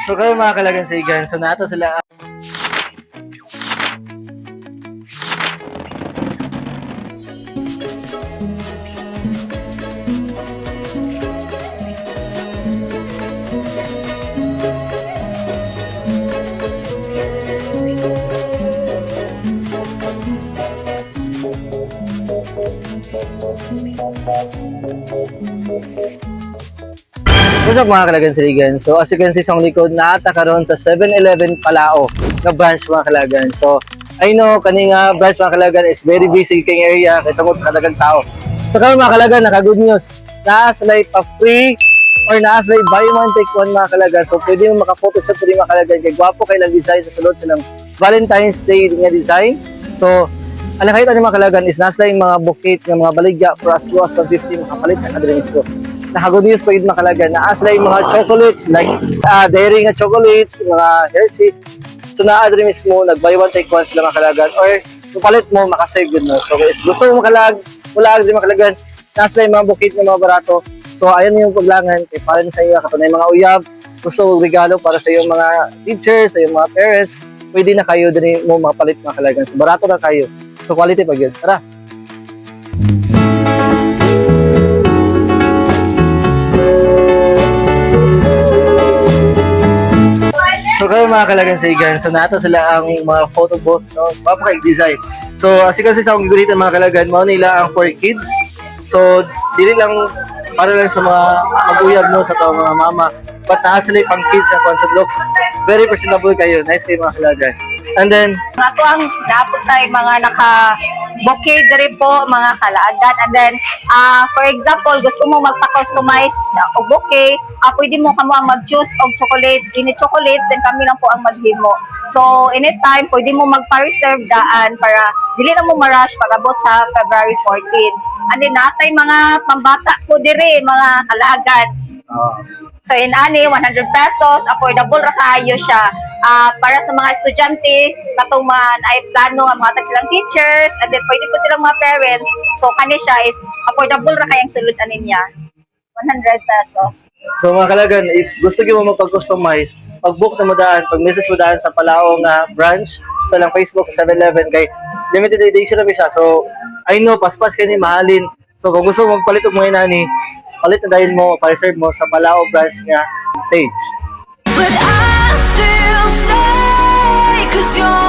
So kayo mga kalagansigan, so nato sila. What's up mga kalagan-siligan? So as you can see sa likod, naata karon sa 7-Eleven Palao na branch mga kalagan. So I know kani nga branch mga kalagan is very busy king area kay tungod sa kadagang tao. So karon mga kalagan, naka good news. Naa sila pa free or naa sila buy one take one mga kalagan. So pwede mo maka-photoshoot pwede mga kalagan kay gwapo kay lang design sa sulod silang Valentine's Day nga design. So ang nakita ni mga kalagan is nasa yung mga bouquet ng mga baligya for as low as 150 makapalit na kadrinks ko. Naka-good news pa yun mga kalagan. Naasla yung mga chocolates like dairy nga chocolates, mga Hershey. So na-adre mismo, nag-buy one take one sila mga kalagan or kung palit mo, makasave good mo. So if gusto mo wala agad mga kalagan, naasla yung mga bouquet ng mga barato. So ayan yung paglangan, kay para sa iyo, katunay mga uyab, gusto regalo para sa iyong mga teachers, sa iyong mga parents, pwede na kayo din mo makapalit mga kalagan. So barato na kayo. So quality pag yun. Tara! So kayo mga kalagansigan, so nato sila ang mga photo boss, no? Mapaka-design. So as you can see sa akong gunitan mga kalagan, mao nila ang for kids. So dili lang para lang sa mga mag-uyab no sa taong mga mama. But naa sila pang kids sa concept look. Very presentable kayo. Nice kayo mga kalagan. And then Ato ang dapat tayo mga naka-bouquet diri po mga kalaagan. And then, for example, gusto mo magpa-customize o bouquet, pwede mo kamo ang mag-choose og chocolates. Ini chocolates, then kami lang po ang maghimo. So, anytime, pwede mo magpa-reserve daan para dili na mo ma-rush pag-abot sa February 14. And then, natay mga pambata po diri, mga kalaagan. So in ani 100 pesos, affordable ra kaayo siya. Para sa mga estudyante, katong man ay plano nga mga tag silang teachers, and then pwede po silang mga parents. So kani siya is affordable ra kayang sulutan niya. 100 pesos. So mga kalagan, if gusto niyo mo magpag-customize, pag-book na mo daan, pag-message mo daan sa Palao nga branch sa lang Facebook 7-Eleven kay limited edition na siya. So I know paspas kay ni mahalin. So kung gusto mo magpalit og mga inani, palit na dahil mo, pa-reserve mo sa Palao branch nga page. But I still stay, 'cause you're